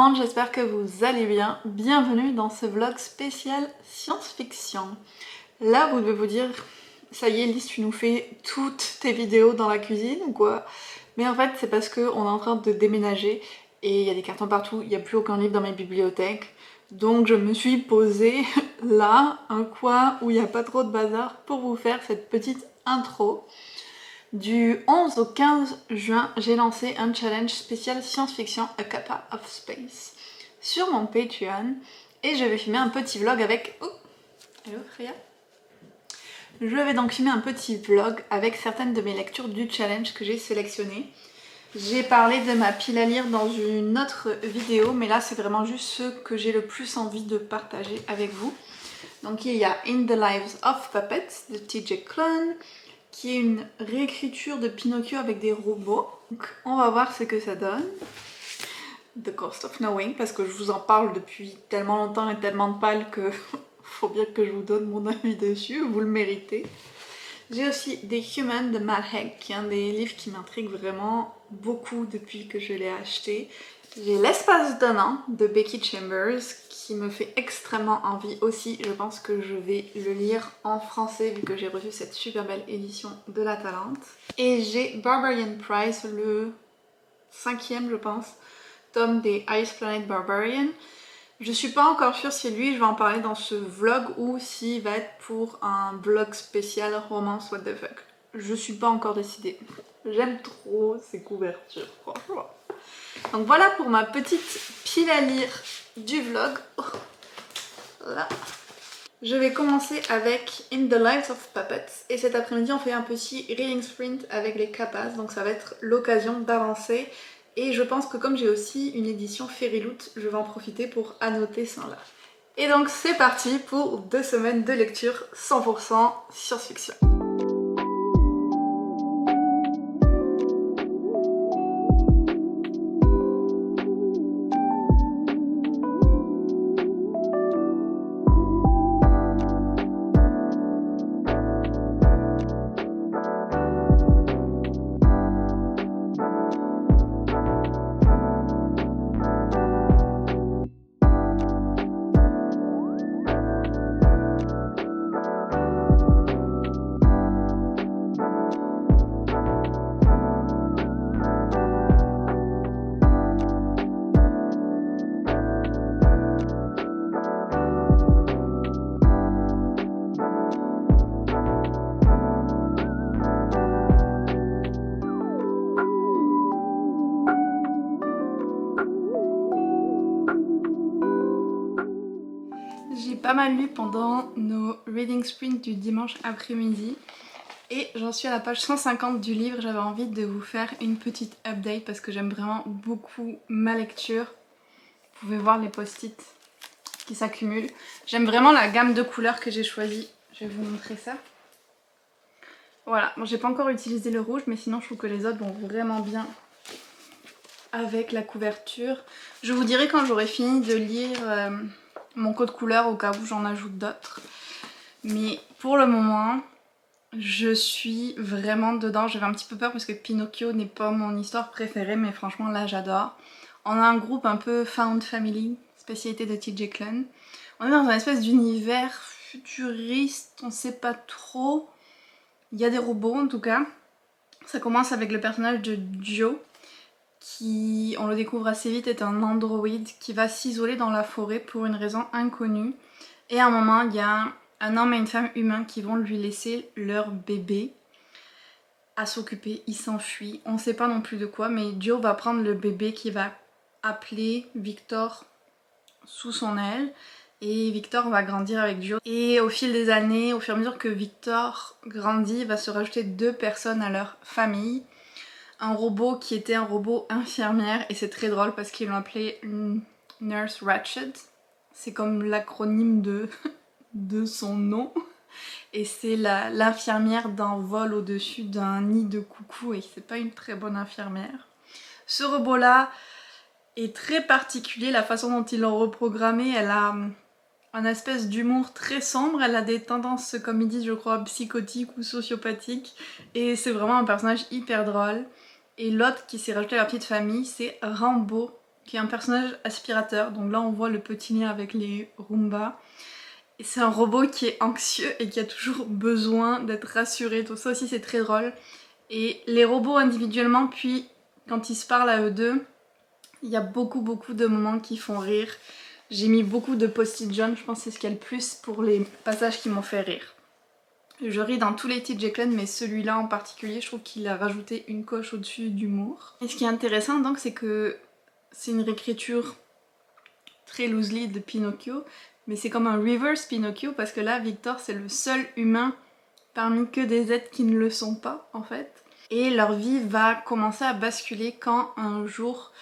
monde, j'espère que vous allez bien. Bienvenue dans ce vlog spécial science-fiction. Là, vous devez vous dire, ça y est Lise, tu nous fais toutes tes vidéos dans la cuisine ou quoi? Mais en fait, c'est parce qu'on est en train de déménager et il y a des cartons partout, il n'y a plus aucun livre dans mes bibliothèques. Donc je me suis posée là, un coin où il n'y a pas trop de bazar, pour vous faire cette petite intro. Du 11 au 15 juin, j'ai lancé un challenge spécial science-fiction A Kappa of Space sur mon Patreon et je vais filmer un petit vlog avec... Oh, hello Freya. Je vais donc filmer un petit vlog avec certaines de mes lectures du challenge que j'ai sélectionnées. J'ai parlé de ma pile à lire dans une autre vidéo, mais là c'est vraiment juste ceux que j'ai le plus envie de partager avec vous. Donc il y a In the Lives of Puppets de TJ Klune, qui est une réécriture de Pinocchio avec des robots. Donc on va voir ce que ça donne. The Cost of Knowing, parce que je vous en parle depuis tellement longtemps et tellement de pales que faut bien que je vous donne mon avis dessus, vous le méritez. J'ai aussi The Human de Matt Haig, qui est un des livres qui m'intrigue vraiment beaucoup depuis que je l'ai acheté. J'ai L'espace d'un an de Becky Chambers, qui me fait extrêmement envie aussi. Je pense que je vais le lire en français vu que j'ai reçu cette super belle édition de La Talente. Et j'ai Barbarian Prize, le 5e je pense, tome des Ice Planet Barbarian. Je suis pas encore sûre si lui je vais en parler dans ce vlog ou s'il va être pour un vlog spécial romance what the fuck. Je suis pas encore décidée. J'aime trop ces couvertures, franchement. Donc voilà pour ma petite pile à lire du vlog. Oh, là. Je vais commencer avec In the Lives of Puppets et cet après-midi on fait un petit reading sprint avec les Kappas, donc ça va être l'occasion d'avancer et je pense que comme j'ai aussi une édition Fairyloot, je vais en profiter pour annoter ça là. Et donc c'est parti pour 2 semaines de lecture 100% science-fiction. J'ai pas mal lu pendant nos reading sprints du dimanche après-midi et j'en suis à la page 150 du livre. J'avais envie de vous faire une petite update parce que j'aime vraiment beaucoup ma lecture. Vous pouvez voir les post-it qui s'accumulent. J'aime vraiment la gamme de couleurs que j'ai choisie. Je vais vous montrer ça. Voilà, bon, j'ai pas encore utilisé le rouge mais sinon je trouve que les autres vont vraiment bien avec la couverture. Je vous dirai quand j'aurai fini de lire mon code couleur au cas où j'en ajoute d'autres. Mais pour le moment, je suis vraiment dedans. J'avais un petit peu peur parce que Pinocchio n'est pas mon histoire préférée, mais franchement là j'adore. On a un groupe un peu Found Family, spécialité de TJ Klune. On est dans un espèce d'univers futuriste, on sait pas trop. Il y a des robots en tout cas. Ça commence avec le personnage de Joe, qui, on le découvre assez vite, est un androïde qui va s'isoler dans la forêt pour une raison inconnue. Et à un moment, il y a un homme et une femme humains qui vont lui laisser leur bébé à s'occuper. Il s'enfuit, on ne sait pas non plus de quoi, mais Joe va prendre le bébé qui va appeler Victor sous son aile. Et Victor va grandir avec Joe. Et au fil des années, au fur et à mesure que Victor grandit, il va se rajouter 2 personnes à leur famille. Un robot qui était un robot infirmière et c'est très drôle parce qu'ils l'ont appelé Nurse Ratched. C'est comme l'acronyme de son nom. Et c'est l'infirmière d'un vol au-dessus d'un nid de coucou et c'est pas une très bonne infirmière. Ce robot là est très particulier, la façon dont ils l'ont reprogrammé, elle a un espèce d'humour très sombre, elle a des tendances, comme ils disent je crois, psychotiques ou sociopathiques et c'est vraiment un personnage hyper drôle. Et l'autre qui s'est rajouté à la petite famille, c'est Rambo qui est un personnage aspirateur. Donc là on voit le petit lien avec les Roomba. Et c'est un robot qui est anxieux et qui a toujours besoin d'être rassuré. Donc ça aussi c'est très drôle. Et les robots individuellement, puis quand ils se parlent à eux deux, il y a beaucoup de moments qui font rire. J'ai mis beaucoup de post-it jaunes, je pense que c'est ce qu'il y a le plus pour les passages qui m'ont fait rire. Je ris dans tous les titres Jacqueline, mais celui-là en particulier, je trouve qu'il a rajouté une coche au-dessus d'humour. Et ce qui est intéressant donc, c'est que c'est une réécriture très loosely de Pinocchio, mais c'est comme un reverse Pinocchio parce que là, Victor, c'est le seul humain parmi que des êtres qui ne le sont pas en fait. Et leur vie va commencer à basculer quand un jour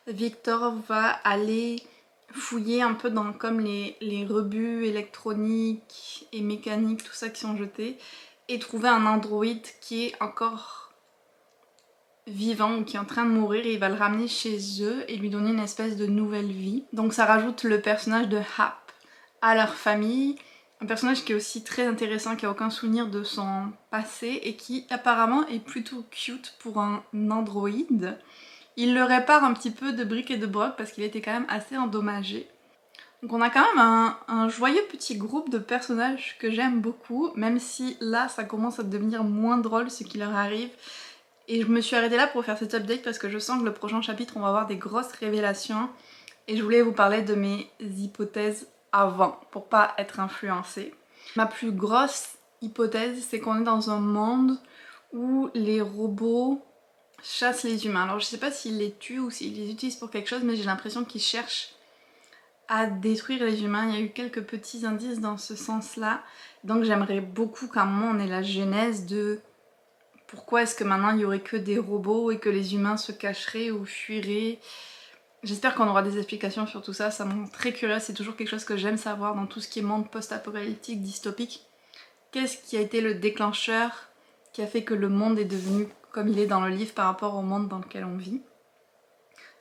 Victor va aller fouiller un peu dans comme les rebuts électroniques et mécaniques, tout ça qui sont jetés, et trouver un androïde qui est encore vivant ou qui est en train de mourir, et il va le ramener chez eux et lui donner une espèce de nouvelle vie. Donc ça rajoute le personnage de Hap à leur famille, un personnage qui est aussi très intéressant, qui a aucun souvenir de son passé et qui apparemment est plutôt cute pour un androïde. Il le répare un petit peu de briques et de broc parce qu'il était quand même assez endommagé. Donc on a quand même un joyeux petit groupe de personnages que j'aime beaucoup, même si là ça commence à devenir moins drôle ce qui leur arrive. Et je me suis arrêtée là pour faire cet update parce que je sens que le prochain chapitre on va avoir des grosses révélations. Et je voulais vous parler de mes hypothèses avant, pour pas être influencée. Ma plus grosse hypothèse, c'est qu'on est dans un monde où les robots chassent les humains. Alors je sais pas s'ils les tuent ou s'ils les utilisent pour quelque chose, mais j'ai l'impression qu'ils cherchent à détruire les humains. Il y a eu quelques petits indices dans ce sens-là. Donc j'aimerais beaucoup qu'à un moment on ait la genèse de pourquoi est-ce que maintenant il y aurait que des robots et que les humains se cacheraient ou fuiraient. J'espère qu'on aura des explications sur tout ça, ça me rend très curieuse, c'est toujours quelque chose que j'aime savoir dans tout ce qui est monde post-apocalyptique, dystopique. Qu'est-ce qui a été le déclencheur qui a fait que le monde est devenu comme il est dans le livre par rapport au monde dans lequel on vit?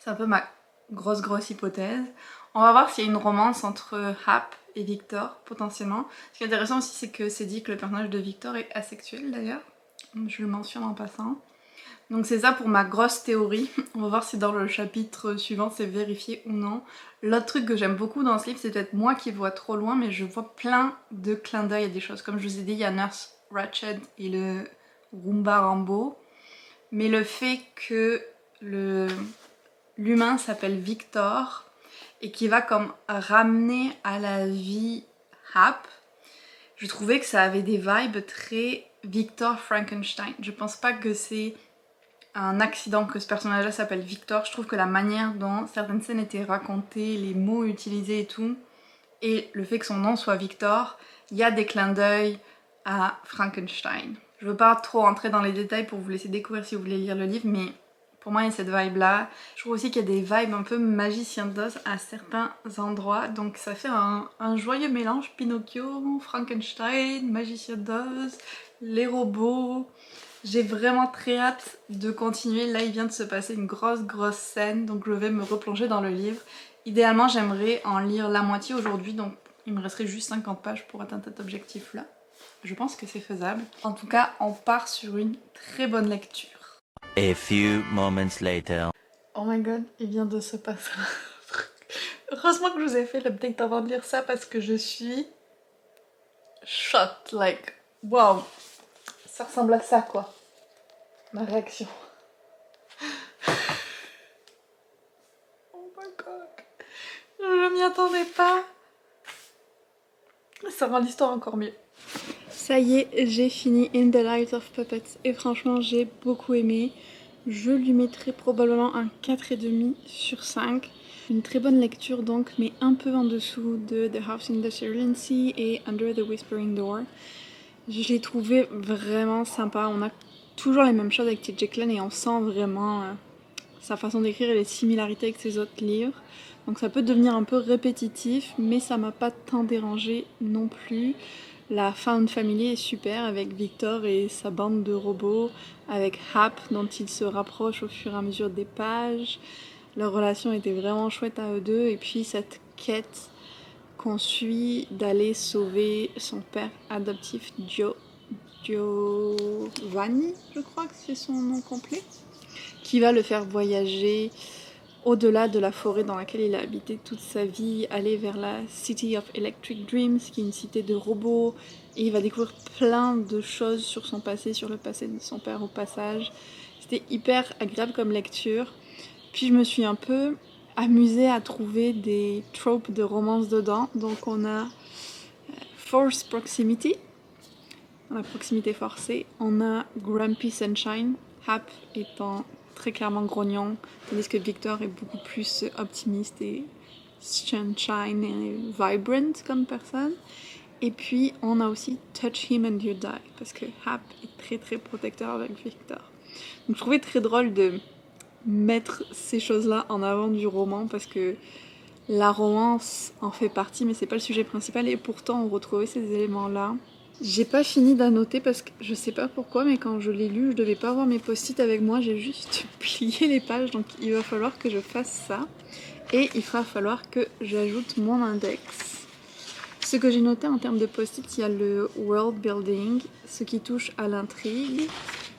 C'est un peu ma grosse hypothèse. On va voir s'il y a une romance entre Hap et Victor, potentiellement. Ce qui est intéressant aussi, c'est que c'est dit que le personnage de Victor est asexuel d'ailleurs. Je le mentionne en passant. Donc c'est ça pour ma grosse théorie. On va voir si dans le chapitre suivant c'est vérifié ou non. L'autre truc que j'aime beaucoup dans ce livre, c'est peut-être moi qui vois trop loin, mais je vois plein de clins d'œil à des choses. Comme je vous ai dit, il y a Nurse Ratched et le Roomba Rambo. Mais le fait que l'humain s'appelle Victor et qui va comme ramener à la vie Hap, je trouvais que ça avait des vibes très Victor Frankenstein. Je pense pas que c'est un accident que ce personnage-là s'appelle Victor. Je trouve que la manière dont certaines scènes étaient racontées, les mots utilisés et tout, et le fait que son nom soit Victor, il y a des clins d'œil à Frankenstein. Je veux pas trop entrer dans les détails pour vous laisser découvrir si vous voulez lire le livre, mais pour moi il y a cette vibe-là. Je trouve aussi qu'il y a des vibes un peu magicien d'Oz à certains endroits, donc ça fait un joyeux mélange. Pinocchio, Frankenstein, magicien d'Oz, les robots. J'ai vraiment très hâte de continuer. Là il vient de se passer une grosse scène, donc je vais me replonger dans le livre. Idéalement j'aimerais en lire la moitié aujourd'hui, donc il me resterait juste 50 pages pour atteindre cet objectif là. Je pense que c'est faisable. En tout cas on part sur une très bonne lecture. A few moments later. Oh my god, il vient de se passer un truc. Heureusement que je vous ai fait l'update avant de lire ça parce que je suis shot, like wow. Ça ressemble à ça quoi, ma réaction. Oh my god, je m'y attendais pas. Ça rend l'histoire encore mieux. Ça y est, j'ai fini In the Lives of Puppets et franchement j'ai beaucoup aimé. Je lui mettrai probablement un 4,5 sur 5. Une très bonne lecture donc, mais un peu en dessous de The House in the Cerulean Sea et Under the Whispering Door. Je l'ai trouvé vraiment sympa. On a toujours les mêmes choses avec T.J. Klane et on sent vraiment sa façon d'écrire et les similarités avec ses autres livres. Donc ça peut devenir un peu répétitif, mais ça m'a pas tant dérangé non plus. La Found Family est super avec Victor et sa bande de robots, avec Hap dont il se rapproche au fur et à mesure des pages. Leur relation était vraiment chouette à eux deux, et puis cette quête qu'on suit d'aller sauver son père adoptif Giovanni, je crois que c'est son nom complet, qui va le faire voyager au-delà de la forêt dans laquelle il a habité toute sa vie, aller vers la City of Electric Dreams, qui est une cité de robots, et il va découvrir plein de choses sur son passé, sur le passé de son père au passage. C'était hyper agréable comme lecture. Puis je me suis un peu amusée à trouver des tropes de romance dedans. Donc on a Forced Proximity, la proximité forcée. On a Grumpy Sunshine, Hap étant très clairement grognon, tandis que Victor est beaucoup plus optimiste et sunshine et vibrant comme personne. Et puis on a aussi Touch Him and You Die, parce que Hap est très très protecteur avec Victor. Donc je trouvais très drôle de mettre ces choses-là en avant du roman, parce que la romance en fait partie, mais c'est pas le sujet principal, et pourtant on retrouvait ces éléments-là. J'ai pas fini d'annoter parce que je sais pas pourquoi, mais quand je l'ai lu, je devais pas avoir mes post-it avec moi, j'ai juste plié les pages, donc il va falloir que je fasse ça. Et il va falloir que j'ajoute mon index. Ce que j'ai noté en termes de post-it, il y a le world building, ce qui touche à l'intrigue.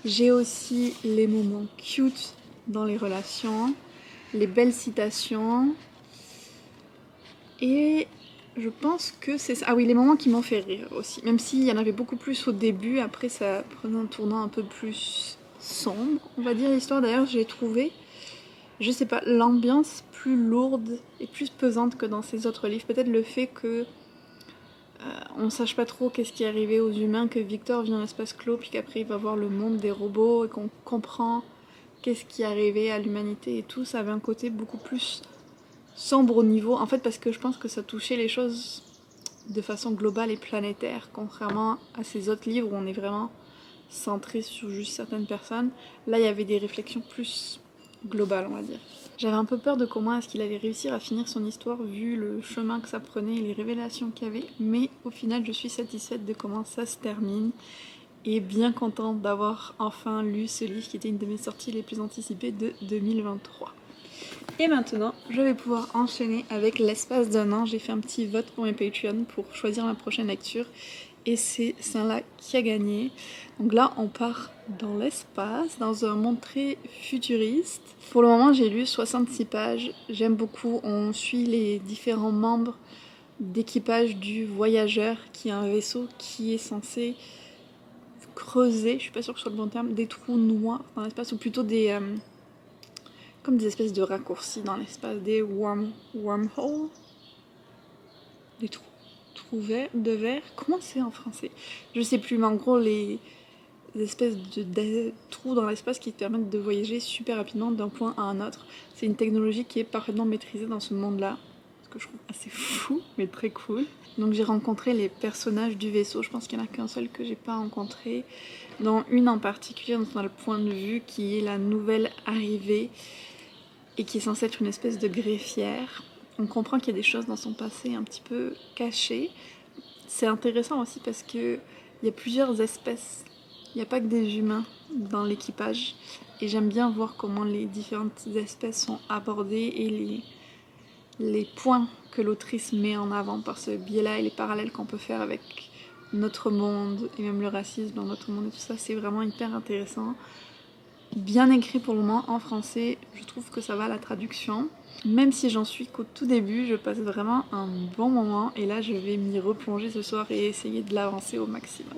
J'ai aussi les moments cute dans les relations, les belles citations, et je pense que c'est ça. Ah oui, les moments qui m'ont fait rire aussi. Même s'il y en avait beaucoup plus au début, après ça prenait un tournant un peu plus sombre, on va dire. L'histoire d'ailleurs, j'ai trouvé, je sais pas, l'ambiance plus lourde et plus pesante que dans ces autres livres. Peut-être le fait que on sache pas trop qu'est-ce qui est arrivé aux humains, que Victor vient dans l'espace clos, puis qu'après il va voir le monde des robots, et qu'on comprend qu'est-ce qui est arrivé à l'humanité et tout. Ça avait un côté beaucoup plus sombre au niveau, en fait, parce que je pense que ça touchait les choses de façon globale et planétaire, contrairement à ces autres livres où on est vraiment centré sur juste certaines personnes. Là, il y avait des réflexions plus globales, on va dire. J'avais un peu peur de comment est-ce qu'il allait réussir à finir son histoire vu le chemin que ça prenait et les révélations qu'il y avait, mais au final, je suis satisfaite de comment ça se termine et bien contente d'avoir enfin lu ce livre qui était une de mes sorties les plus anticipées de 2023. Et maintenant, je vais pouvoir enchaîner avec l'espace d'un an. J'ai fait un petit vote pour mes Patreons pour choisir ma prochaine lecture. Et c'est celle-là qui a gagné. Donc là, on part dans l'espace, dans un monde très futuriste. Pour le moment, j'ai lu 66 pages. J'aime beaucoup. On suit les différents membres d'équipage du Voyageur, qui est un vaisseau qui est censé creuser, je suis pas sûre que ce soit le bon terme, des trous noirs dans l'espace, ou plutôt des... comme des espèces de raccourcis dans l'espace, des wormholes, des trous de verre, comment c'est en français? Je sais plus, mais en gros les espèces de trous dans l'espace qui te permettent de voyager super rapidement d'un point à un autre. C'est une technologie qui est parfaitement maîtrisée dans ce monde-là, ce que je trouve assez fou, mais très cool. Donc j'ai rencontré les personnages du vaisseau, je pense qu'il n'y en a qu'un seul que j'ai pas rencontré, dont une en particulier dont on a le point de vue qui est la nouvelle arrivée et qui est censée être une espèce de greffière. On comprend qu'il y a des choses dans son passé un petit peu cachées. C'est intéressant aussi parce qu'il y a plusieurs espèces. Il n'y a pas que des humains dans l'équipage. Et j'aime bien voir comment les différentes espèces sont abordées et les points que l'autrice met en avant par ce biais-là et les parallèles qu'on peut faire avec notre monde et même le racisme dans notre monde et tout ça. C'est vraiment hyper intéressant. Bien écrit pour le moment en français, je trouve que ça va la traduction. Même si j'en suis qu'au tout début, je passe vraiment un bon moment et là je vais m'y replonger ce soir et essayer de l'avancer au maximum.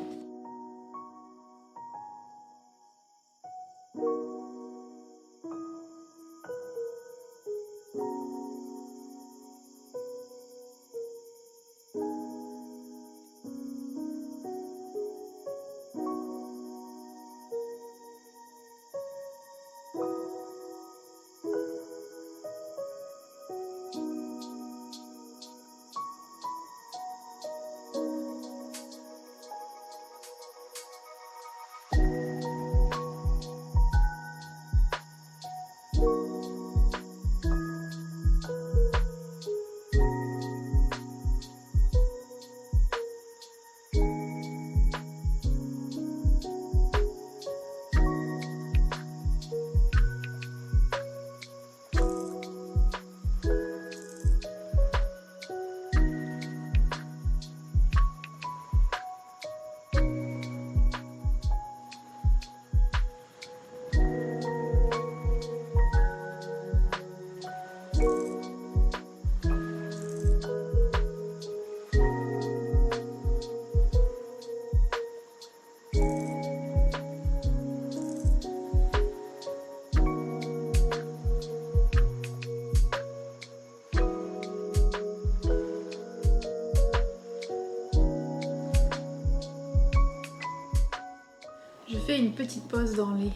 fait une petite pause dans les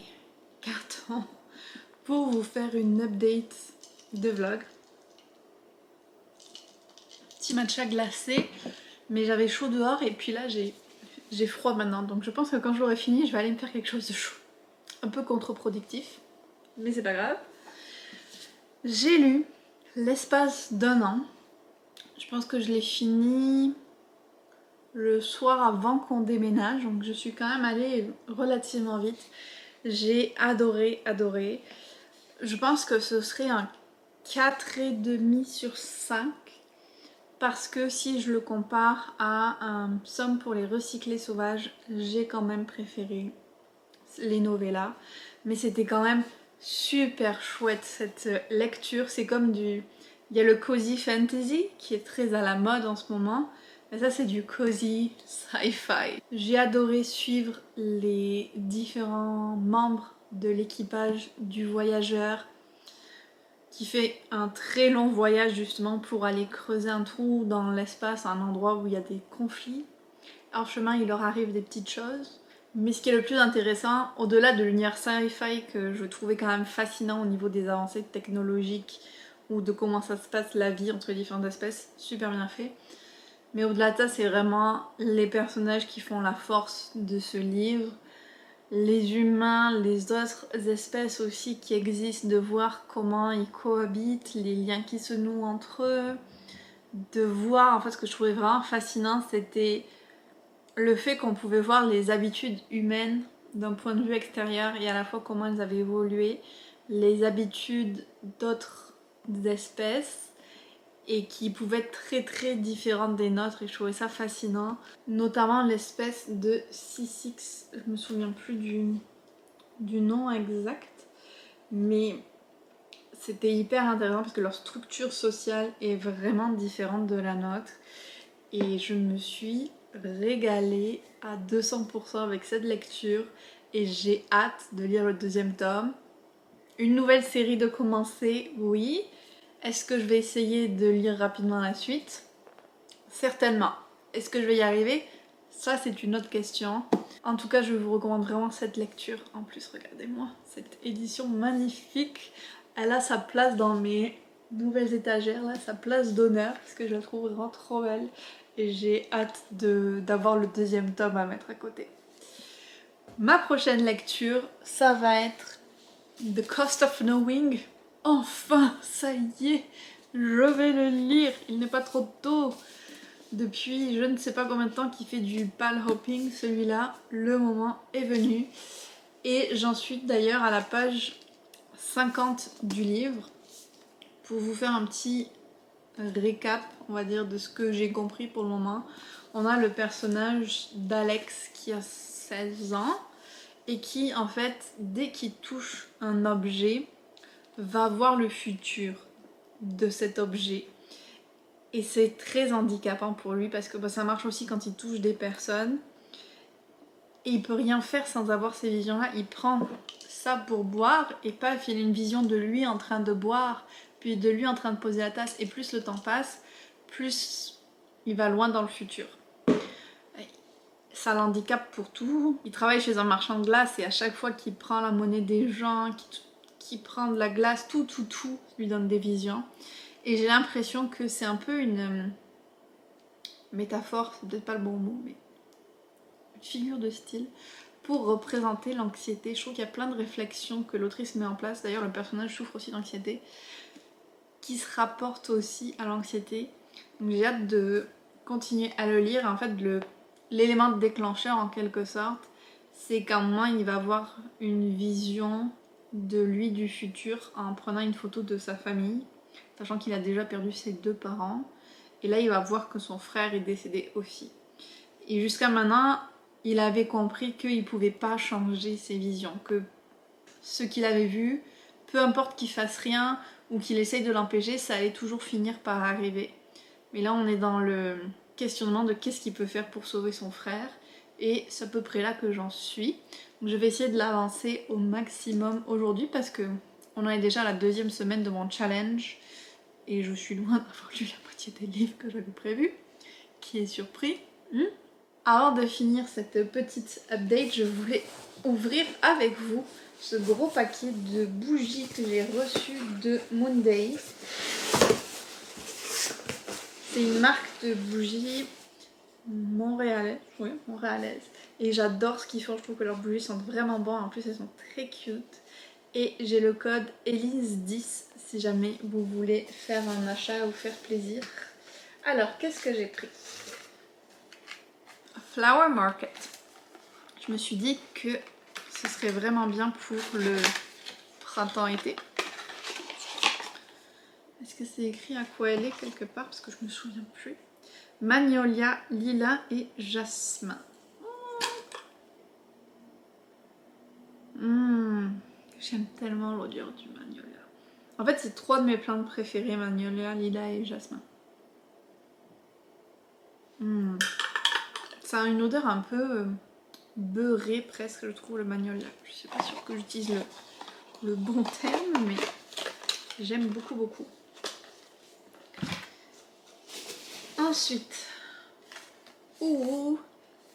cartons pour vous faire une update de vlog. Petit matcha glacé, mais j'avais chaud dehors et puis là j'ai froid maintenant. Donc je pense que quand j'aurai fini, je vais aller me faire quelque chose de chaud. Un peu contre-productif, mais c'est pas grave. J'ai lu l'espace d'un an. Je pense que je l'ai fini le soir avant qu'on déménage, donc je suis quand même allée relativement vite. J'ai adoré. Je pense que ce serait un 4,5 sur 5 parce que si je le compare à un Somme pour les recyclés sauvages, j'ai quand même préféré les novellas. Mais c'était quand même super chouette cette lecture. C'est comme du... Il y a le cozy fantasy qui est très à la mode en ce moment. Mais ça c'est du cozy sci-fi. J'ai adoré suivre les différents membres de l'équipage du voyageur qui fait un très long voyage justement pour aller creuser un trou dans l'espace, un endroit où il y a des conflits. En chemin il leur arrive des petites choses. Mais ce qui est le plus intéressant, au-delà de l'univers sci-fi que je trouvais quand même fascinant au niveau des avancées technologiques ou de comment ça se passe la vie entre les différentes espèces, super bien fait. Mais au-delà de ça, c'est vraiment les personnages qui font la force de ce livre, les humains, les autres espèces aussi qui existent, de voir comment ils cohabitent, les liens qui se nouent entre eux, de voir, en fait ce que je trouvais vraiment fascinant, c'était le fait qu'on pouvait voir les habitudes humaines d'un point de vue extérieur et à la fois comment elles avaient évolué, les habitudes d'autres espèces et qui pouvaient être très différentes des nôtres et je trouvais ça fascinant. Notamment l'espèce de Sisix, je me souviens plus du nom exact, mais c'était hyper intéressant parce que leur structure sociale est vraiment différente de la nôtre et je me suis régalée à 200% avec cette lecture et j'ai hâte de lire le deuxième tome. Une nouvelle série de commencer, oui. Est-ce que je vais essayer de lire rapidement la suite? Certainement. Est-ce que je vais y arriver? Ça c'est une autre question. En tout cas je vous recommande vraiment cette lecture. En plus regardez-moi, cette édition magnifique. Elle a sa place dans mes nouvelles étagères, là, sa place d'honneur parce que je la trouve vraiment trop belle. Et j'ai hâte d'avoir le deuxième tome à mettre à côté. Ma prochaine lecture, ça va être The Cost of Knowing. Enfin, ça y est, je vais le lire. Il n'est pas trop tôt. Depuis je ne sais pas combien de temps qu'il fait du pal hopping, celui-là, le moment est venu. Et j'en suis d'ailleurs à la page 50 du livre. Pour vous faire un petit récap, on va dire, de ce que j'ai compris pour le moment. On a le personnage d'Alex qui a 16 ans et qui, en fait, dès qu'il touche un objet, va voir le futur de cet objet. Et c'est très handicapant pour lui parce que ça marche aussi quand il touche des personnes. Et il peut rien faire sans avoir ces visions-là. Il prend ça pour boire et paf, il a une vision de lui en train de boire, puis de lui en train de poser la tasse. Et plus le temps passe, plus il va loin dans le futur. Ça l'handicape pour tout. Il travaille chez un marchand de glace et à chaque fois qu'il prend la monnaie des gens, qu'il prend de la glace, tout lui donne des visions. Et j'ai l'impression que c'est un peu une métaphore, c'est peut-être pas le bon mot, mais une figure de style pour représenter l'anxiété. Je trouve qu'il y a plein de réflexions que l'autrice met en place. D'ailleurs, le personnage souffre aussi d'anxiété, qui se rapporte aussi à l'anxiété. Donc j'ai hâte de continuer à le lire. En fait, l'élément déclencheur en quelque sorte, c'est qu'à un moment il va avoir une vision de lui du futur en prenant une photo de sa famille, sachant qu'il a déjà perdu ses 2 parents. Et là il va voir que son frère est décédé aussi. Et jusqu'à maintenant, il avait compris qu'il ne pouvait pas changer ses visions, que ce qu'il avait vu, peu importe qu'il fasse rien ou qu'il essaye de l'empêcher, ça allait toujours finir par arriver. Mais là on est dans le questionnement de qu'est-ce qu'il peut faire pour sauver son frère, et c'est à peu près là que j'en suis. Donc je vais essayer de l'avancer au maximum aujourd'hui parce que on en est déjà à la 2e semaine de mon challenge et je suis loin d'avoir lu la moitié des livres que j'avais prévus. Qui est surpris? Avant de finir cette petite update, je voulais ouvrir avec vous ce gros paquet de bougies que j'ai reçu de Moonday. C'est une marque de bougies montréalaise, oui, montréalaise. Et j'adore ce qu'ils font, je trouve que leurs bougies sont vraiment bonnes, en plus elles sont très cute. Et j'ai le code Elise10 si jamais vous voulez faire un achat ou faire plaisir. Alors, qu'est-ce que j'ai pris? Flower Market. Je me suis dit que ce serait vraiment bien pour le printemps-été. Est-ce que c'est écrit à quoi elle est quelque part? Parce que je me souviens plus. Magnolia, lilas et jasmin. J'aime tellement l'odeur du magnolia. En fait, c'est 3 de mes plantes préférées, magnolia, lilas et jasmin. Ça a une odeur un peu beurrée presque, je trouve, le magnolia. Je suis pas sûre que j'utilise le bon terme, mais j'aime beaucoup, beaucoup. Ensuite,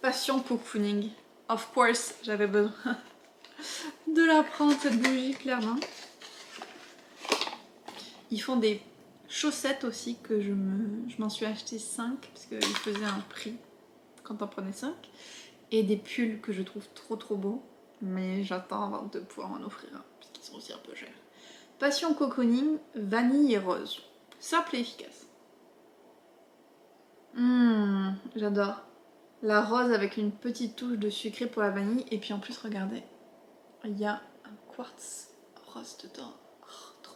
passion cocooning. Of course, j'avais besoin de la prendre, cette bougie, clairement. Ils font des chaussettes aussi, que je m'en suis acheté 5, parce qu'ils faisaient un prix quand on prenait 5. Et des pulls que je trouve trop beaux, mais j'attends avant de pouvoir m'en offrir un, parce qu'ils sont aussi un peu chers. Passion cocooning, vanille et rose. Simple et efficace. J'adore. La rose avec une petite touche de sucré pour la vanille. Et puis en plus, regardez, il y a un quartz rose dedans. Oh, trop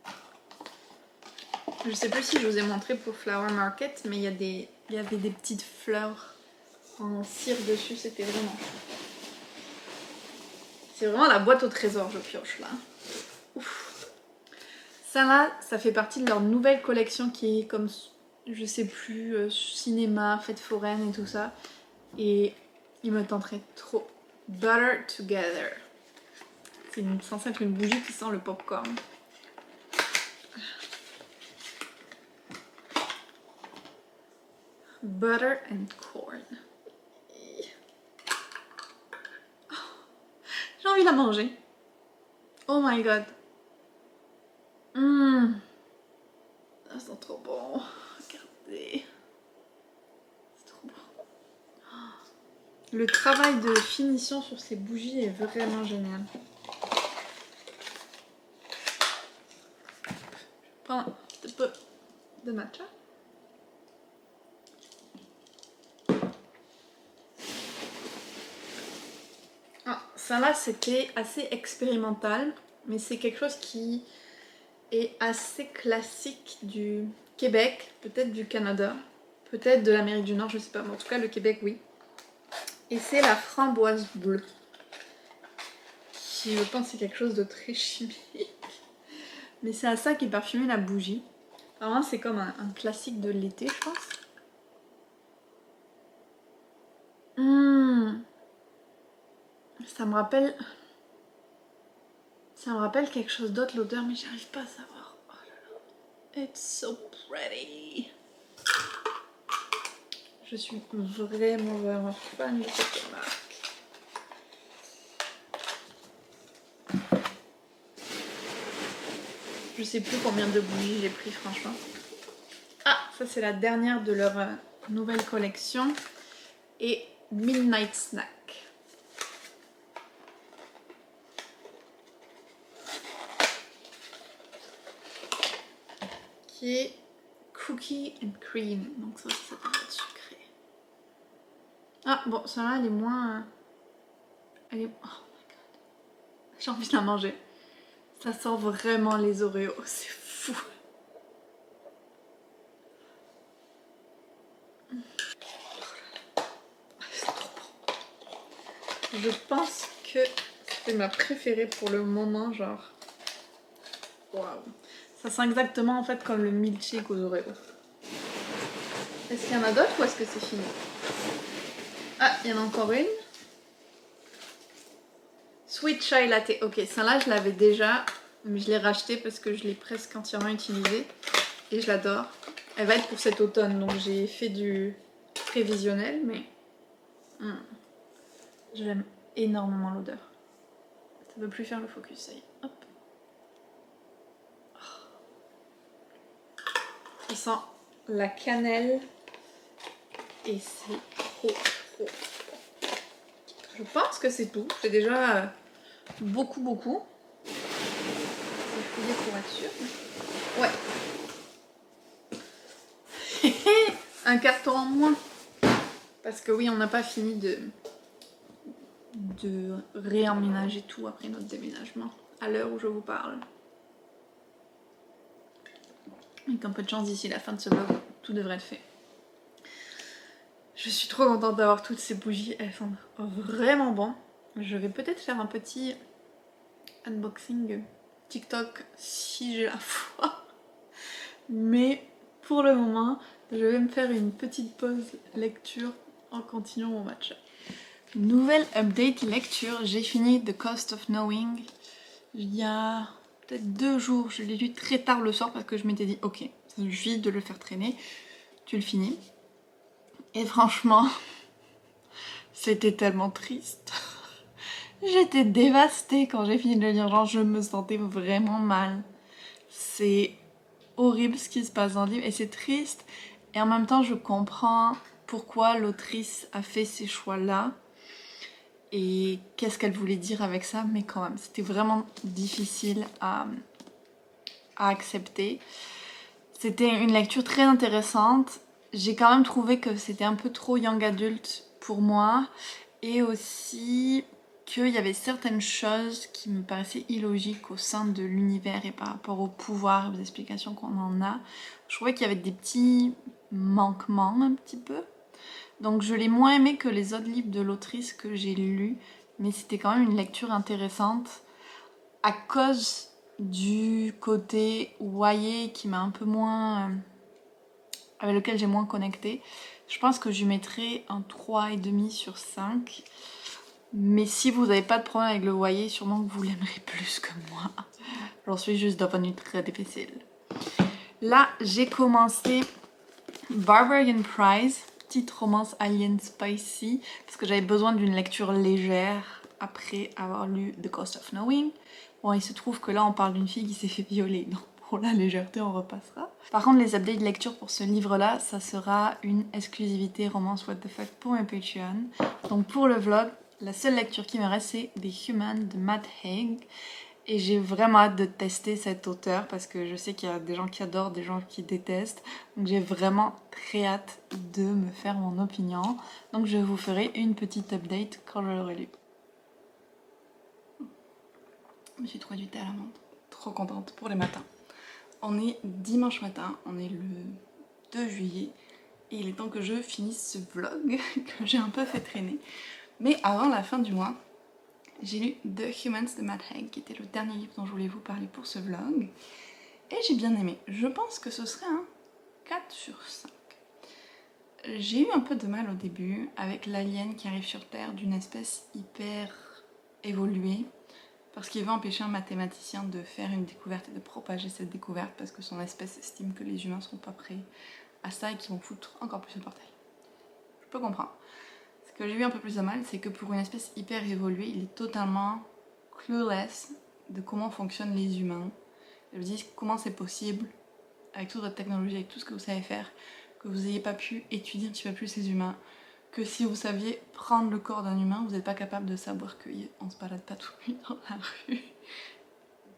bon. Je sais plus si je vous ai montré pour Flower Market, mais il y avait des petites fleurs en cire dessus. C'était vraiment chou. C'est vraiment la boîte au trésor, je pioche là. Ouf. Ça là, ça fait partie de leur nouvelle collection qui est comme, je sais plus, cinéma, fête foraine et tout ça. Et il me tenterait trop. Butter Together. C'est censé être une bougie qui sent le popcorn. Butter and corn. J'ai envie de la manger. Oh my god. Ça sent trop bon. Regardez. C'est trop bon. Le travail de finition sur ces bougies est vraiment génial. Je prends un petit peu de matcha. Ça là, c'était assez expérimental, mais c'est quelque chose qui est assez classique du Québec, peut-être du Canada, peut-être de l'Amérique du Nord, je sais pas, mais en tout cas le Québec, oui. Et c'est la framboise bleue, qui je pense c'est quelque chose de très chimique, mais c'est à ça qu'est parfumée la bougie. Vraiment, c'est comme un classique de l'été, je pense. Ça me rappelle quelque chose d'autre, l'odeur, mais j'arrive pas à savoir. Oh là là. It's so pretty. Je suis vraiment fan de cette marque. Je sais plus combien de bougies j'ai pris, franchement. Ah, ça c'est la dernière de leur nouvelle collection. Et Midnight Snack. Qui est Cookie and Cream. Donc ça doit être sucré. Ah bon, celle-là elle est moins... Elle est... Oh my god. J'ai envie de la manger. Ça sent vraiment les Oreos. C'est fou. C'est trop bon. Je pense que c'est ma préférée pour le moment, genre... Waouh. Ça sent exactement en fait comme le milkshake aux Oreos. Est-ce qu'il y en a d'autres ou est-ce que c'est fini? Ah, il y en a encore une. Sweet Chai Latte. Ok, celle-là je l'avais déjà, mais je l'ai rachetée parce que je l'ai presque entièrement utilisée. Et je l'adore. Elle va être pour cet automne, donc j'ai fait du prévisionnel, mais... J'aime énormément l'odeur. Ça veut plus faire le focus, ça y est. Hop. Ça sent la cannelle et c'est trop. Je pense que c'est tout. C'est déjà beaucoup. Je vais fouiller pour être sûre. Ouais. Un carton en moins. Parce que oui, on n'a pas fini de réemménager tout après notre déménagement. À l'heure où je vous parle. Avec un peu de chance, d'ici la fin de ce vlog, tout devrait être fait. Je suis trop contente d'avoir toutes ces bougies, elles sont vraiment bonnes. Je vais peut-être faire un petit unboxing TikTok si j'ai la foi. Mais pour le moment, je vais me faire une petite pause lecture en continuant mon matcha. Nouvelle update lecture, j'ai fini The Cost of Knowing il y a peut-être 2 jours. Je l'ai lu très tard le soir parce que je m'étais dit ok, ça suffit de le faire traîner, tu le finis. Et franchement, c'était tellement triste. J'étais dévastée quand j'ai fini de le lire, genre je me sentais vraiment mal. C'est horrible ce qui se passe dans le livre et c'est triste. Et en même temps, je comprends pourquoi l'autrice a fait ces choix-là et qu'est-ce qu'elle voulait dire avec ça, mais quand même, c'était vraiment difficile à accepter. C'était une lecture très intéressante. J'ai quand même trouvé que c'était un peu trop young adult pour moi et aussi qu'il y avait certaines choses qui me paraissaient illogiques au sein de l'univers et par rapport au pouvoir et aux explications qu'on en a. Je trouvais qu'il y avait des petits manquements un petit peu. Donc je l'ai moins aimé que les autres livres de l'autrice que j'ai lus, mais c'était quand même une lecture intéressante à cause du côté YA qui m'a un peu moins... avec lequel j'ai moins connecté. Je pense que je mettrais un 3,5 sur 5. Mais si vous n'avez pas de problème avec le YA, sûrement que vous l'aimerez plus que moi. J'en suis juste d'un point de vue très difficile. Là, j'ai commencé Barbarian Prize, petite romance alien spicy, parce que j'avais besoin d'une lecture légère après avoir lu The Cost of Knowing. Bon, il se trouve que là, on parle d'une fille qui s'est fait violer, donc pour la légèreté, on repassera. Par contre, les updates de lecture pour ce livre-là, ça sera une exclusivité romance what the fuck pour mes Patreon. Donc pour le vlog, la seule lecture qui me reste, c'est The Human de Matt Haig. Et j'ai vraiment hâte de tester cet auteur parce que je sais qu'il y a des gens qui adorent, des gens qui détestent. Donc j'ai vraiment très hâte de me faire mon opinion. Donc je vous ferai une petite update quand je l'aurai lu. Je me suis trouvé du thé à la menthe. Trop contente pour les matins. On est dimanche matin, on est le 2 juillet. Et il est temps que je finisse ce vlog que j'ai un peu fait traîner. Mais avant la fin du mois, j'ai lu The Humans de Matt Haig, qui était le dernier livre dont je voulais vous parler pour ce vlog. Et j'ai bien aimé. Je pense que ce serait un 4 sur 5. J'ai eu un peu de mal au début avec l'alien qui arrive sur Terre d'une espèce hyper évoluée. Parce qu'il veut empêcher un mathématicien de faire une découverte et de propager cette découverte parce que son espèce estime que les humains ne seront pas prêts à ça et qu'ils vont foutre encore plus le bordel. Je peux comprendre. Ce que j'ai eu un peu plus de mal, c'est que pour une espèce hyper évoluée, il est totalement clueless de comment fonctionnent les humains. Je me dis comment c'est possible, avec toute votre technologie, avec tout ce que vous savez faire, que vous n'ayez pas pu étudier un petit peu plus les humains, que si vous saviez prendre le corps d'un humain, vous n'êtes pas capable de savoir qu'on se balade pas tout nu dans la rue,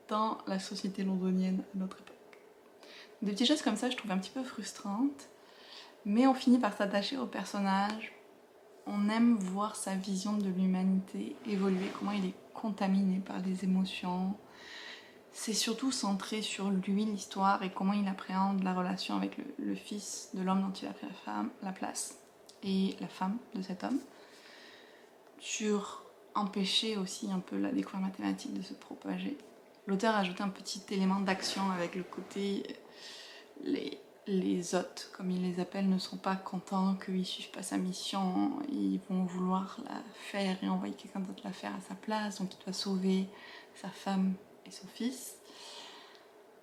dans la société londonienne à notre époque. Des petites choses comme ça, je trouve un petit peu frustrantes, mais on finit par s'attacher au personnage. On aime voir sa vision de l'humanité évoluer, comment il est contaminé par les émotions. C'est surtout centré sur lui, l'histoire, et comment il appréhende la relation avec le fils de l'homme dont il a pris la place, et la femme de cet homme. Sur empêcher aussi un peu la découverte mathématique de se propager. L'auteur a ajouté un petit élément d'action avec le côté... Les hôtes, comme il les appelle, ne sont pas contents qu'ils suivent pas sa mission, ils vont vouloir la faire et envoyer quelqu'un d'autre la faire à sa place, donc il doit sauver sa femme et son fils.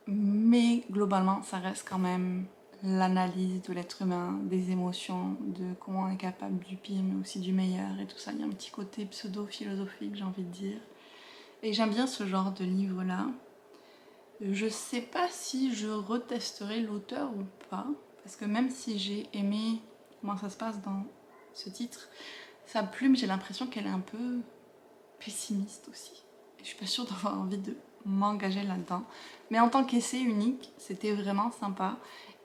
Mais globalement, ça reste quand même l'analyse de l'être humain, des émotions, de comment on est capable du pire mais aussi du meilleur et tout ça. Il y a un petit côté pseudo-philosophique, j'ai envie de dire. Et j'aime bien ce genre de livre-là. Je sais pas si je retesterai l'auteur ou pas, parce que même si j'ai aimé comment ça se passe dans ce titre, sa plume, j'ai l'impression qu'elle est un peu pessimiste aussi. Et je suis pas sûre d'avoir envie de m'engager là-dedans. Mais en tant qu'essai unique, c'était vraiment sympa.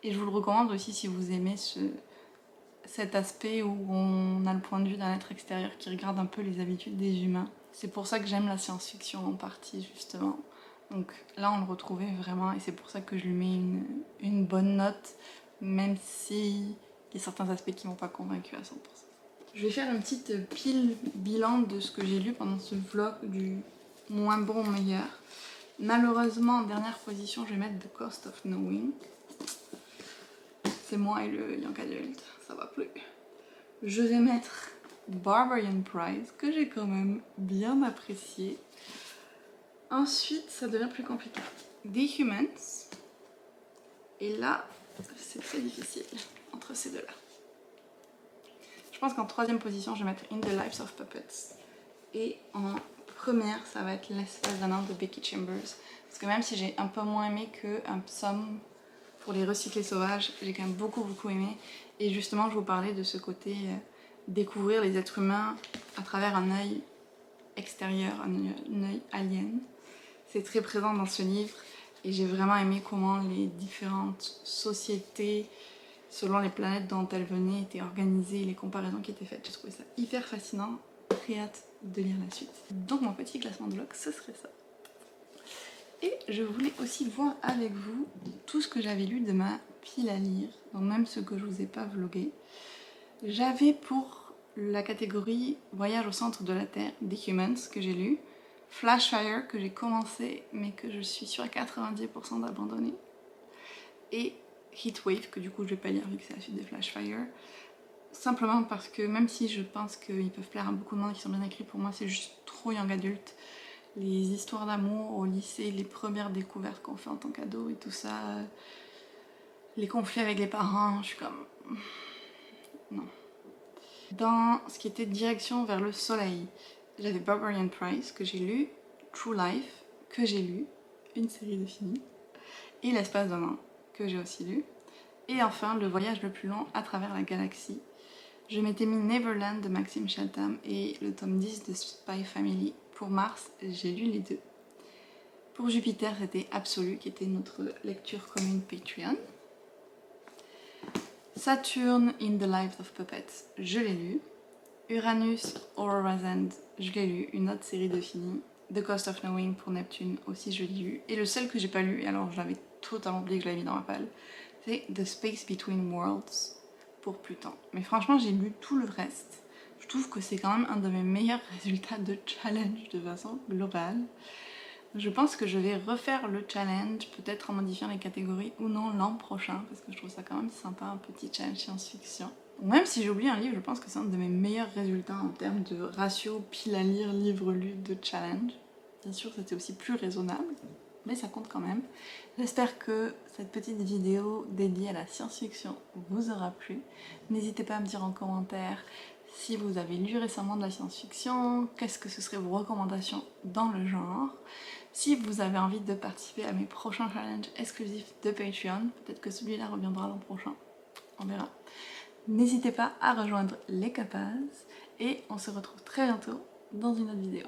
Et je vous le recommande aussi si vous aimez cet aspect où on a le point de vue d'un être extérieur qui regarde un peu les habitudes des humains. C'est pour ça que j'aime la science-fiction en partie, justement. Donc là, on le retrouvait vraiment, et c'est pour ça que je lui mets une bonne note, même s'il y a certains aspects qui m'ont pas convaincue à 100%. Je vais faire une petite pile bilan de ce que j'ai lu pendant ce vlog, du moins bon au meilleur. Malheureusement, en dernière position, je vais mettre The Cost of Knowing. C'est moi et le Young Adult, ça va plus. Je vais mettre Barbarian Prize, que j'ai quand même bien apprécié. Ensuite, ça devient plus compliqué. The Humans. Et là, c'est très difficile entre ces deux-là. Je pense qu'en troisième position, je vais mettre In the Lives of Puppets. Et en première, ça va être L'espace d'un an de Becky Chambers. Parce que même si j'ai un peu moins aimé que un Psaume pour les recyclés sauvages, j'ai quand même beaucoup aimé. Et justement, je vous parlais de ce côté découvrir les êtres humains à travers un œil extérieur, un œil alien. C'est très présent dans ce livre et j'ai vraiment aimé comment les différentes sociétés, selon les planètes dont elles venaient, étaient organisées, les comparaisons qui étaient faites. J'ai trouvé ça hyper fascinant, très hâte de lire la suite. Donc mon petit classement de vlog, ce serait ça. Et je voulais aussi voir avec vous tout ce que j'avais lu de ma pile à lire, donc même ce que je vous ai pas vlogué. J'avais pour la catégorie Voyage au centre de la Terre, The Humans, que j'ai lu, Flashfire, que j'ai commencé mais que je suis sûre à 90% d'abandonner, et Heatwave, que du coup je vais pas lire vu que c'est la suite de Flashfire, simplement parce que même si je pense qu'ils peuvent plaire à beaucoup de monde et qu'ils sont bien écrits, pour moi c'est juste trop young adulte. Les histoires d'amour au lycée, les premières découvertes qu'on fait en tant qu'ado et tout ça, les conflits avec les parents, je suis comme... non. Dans ce qui était Direction vers le soleil, j'avais Barbarian Prize que j'ai lu, True Life que j'ai lu, une série de films, et L'espace d'un an que j'ai aussi lu, et enfin Le voyage le plus long à travers la galaxie. Je m'étais mis Neverland de Maxime Chaltam et le tome 10 de Spy Family. Pour Mars, j'ai lu les deux. Pour Jupiter, c'était Absolu qui était notre lecture commune Patreon. Saturn in the Lives of Puppets, je l'ai lu. Uranus, Aurora's End, je l'ai lu, une autre série de films. The Cost of Knowing pour Neptune, aussi je l'ai lu. Et le seul que j'ai pas lu, et alors je l'avais totalement oublié que je l'avais mis dans ma palle, c'est The Space Between Worlds pour Pluton. Mais franchement, j'ai lu tout le reste. Je trouve que c'est quand même un de mes meilleurs résultats de challenge de façon globale. Je pense que je vais refaire le challenge, peut-être en modifiant les catégories ou non l'an prochain, parce que je trouve ça quand même sympa, un petit challenge science-fiction. Même si j'ai oublié un livre, je pense que c'est un de mes meilleurs résultats en termes de ratio pile à lire, livre lu de challenge. Bien sûr, c'était aussi plus raisonnable, mais ça compte quand même. J'espère que cette petite vidéo dédiée à la science-fiction vous aura plu. N'hésitez pas à me dire en commentaire si vous avez lu récemment de la science-fiction, qu'est-ce que ce serait vos recommandations dans le genre. Si vous avez envie de participer à mes prochains challenges exclusifs de Patreon, peut-être que celui-là reviendra l'an prochain, on verra. N'hésitez pas à rejoindre les Capaz et on se retrouve très bientôt dans une autre vidéo.